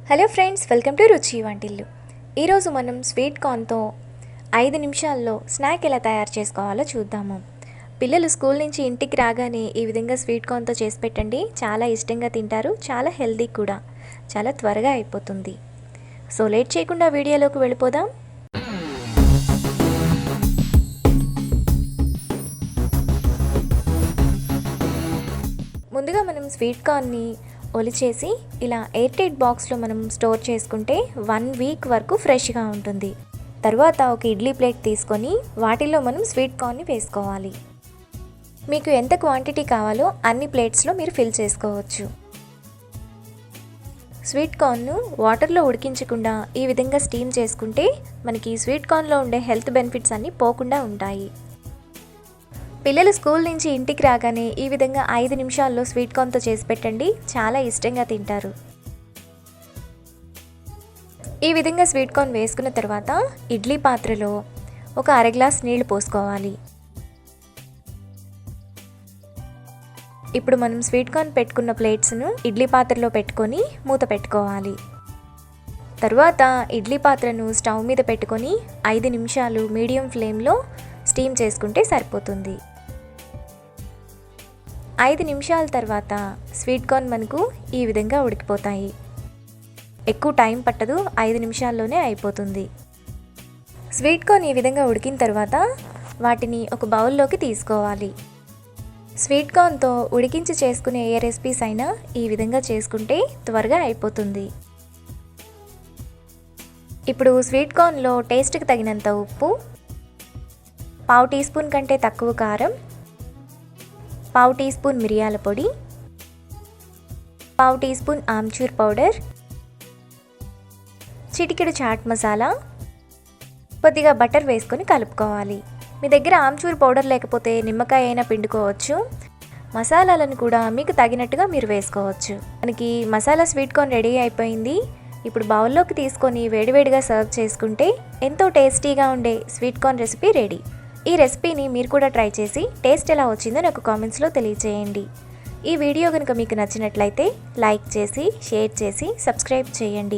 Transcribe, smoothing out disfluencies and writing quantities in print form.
Hello friends, welcome to రుచి వంటిల్లు. ఈరోజు మనం స్వీట్ కార్న్తో 5 నిమిషాల్లో స్నాక్ ఎలా తయారు చేసుకోవాలో చూద్దాము. పిల్లలు స్కూల్ నుంచి ఇంటికి రాగానే ఈ విధంగా స్వీట్ కార్న్తో చేసి పెట్టండి. చాలా ఇష్టంగా తింటారు. చాలా హెల్దీ కూడా. చాలా త్వరగా అయిపోతుంది. సో లేట్ చేయకుండా వీడియోలోకి వెళ్ళిపోదాం. ముందుగా మనం స్వీట్ కార్న్ని ఒలిచేసి ఇలా ఎయిర్ టైట్ బాక్స్లో మనం స్టోర్ చేసుకుంటే 1 వీక్ వరకు ఫ్రెష్గా ఉంటుంది. తర్వాత ఒక ఇడ్లీ ప్లేట్ తీసుకొని వాటిల్లో మనం స్వీట్ కార్న్ని వేసుకోవాలి. మీకు ఎంత క్వాంటిటీ కావాలో అన్ని ప్లేట్స్లో మీరు ఫిల్ చేసుకోవచ్చు. స్వీట్ కార్న్ను వాటర్లో ఉడికించకుండా ఈ విధంగా స్టీమ్ చేసుకుంటే మనకి స్వీట్ కార్న్లో ఉండే హెల్త్ బెనిఫిట్స్ అన్నీ పోకుండా ఉంటాయి. పిల్లలు స్కూల్ నుంచి ఇంటికి రాగానే ఈ విధంగా 5 నిమిషాల్లో స్వీట్ కార్న్తో చేసి పెట్టండి. చాలా ఇష్టంగా తింటారు. ఈ విధంగా స్వీట్ కార్న్ వేసుకున్న తర్వాత ఇడ్లీ పాత్రలో ఒక అర గ్లాస్ నీళ్లు పోసుకోవాలి. ఇప్పుడు మనం స్వీట్ కార్న్ పెట్టుకున్న ప్లేట్స్ను ఇడ్లీ పాత్రలో పెట్టుకొని మూత పెట్టుకోవాలి. తర్వాత ఇడ్లీ పాత్రను స్టవ్ మీద పెట్టుకొని 5 నిమిషాలు మీడియం ఫ్లేమ్లో స్టీమ్ చేసుకుంటే సరిపోతుంది. 5 నిమిషాల తర్వాత స్వీట్ కార్న్ మనకు ఈ విధంగా ఉడికిపోతాయి. ఎక్కువ టైం పట్టదు, 5 నిమిషాల్లోనే అయిపోతుంది. స్వీట్ కార్న్ ఈ విధంగా ఉడికిన తర్వాత వాటిని ఒక బౌల్లోకి తీసుకోవాలి. స్వీట్ కార్న్తో ఉడికించి చేసుకునే ఏ రెసిపీస్ అయినా ఈ విధంగా చేసుకుంటే త్వరగా అయిపోతుంది. ఇప్పుడు స్వీట్ కార్న్లో టేస్ట్కి తగినంత ఉప్పు, 1/2 టీ స్పూన్ కంటే తక్కువ కారం, 1/2 టీ స్పూన్ మిరియాల పొడి, 1/2 టీ స్పూన్ ఆమ్చూర్ పౌడర్, చిటికెడు చాట్ మసాలా, కొద్దిగా బటర్ వేసుకొని కలుపుకోవాలి. మీ దగ్గర ఆమ్చూర్ పౌడర్ లేకపోతే నిమ్మకాయ అయినా పిండుకోవచ్చు. మసాలాలను కూడా మీకు తగినట్టుగా మీరు వేసుకోవచ్చు. మనకి మసాలా స్వీట్ కార్న్ రెడీ అయిపోయింది. ఇప్పుడు బౌల్లోకి తీసుకొని వేడివేడిగా సర్వ్ చేసుకుంటే ఎంతో టేస్టీగా ఉండే స్వీట్ కార్న్ రెసిపీ రెడీ. ఈ రెసిపీని మీరు కూడా ట్రై చేసి టేస్ట్ ఎలా వచ్చిందో నాకు కామెంట్స్లో తెలియజేయండి. ఈ వీడియో కనుక మీకు నచ్చినట్లయితే లైక్ చేసి, షేర్ చేసి, సబ్స్క్రైబ్ చేయండి.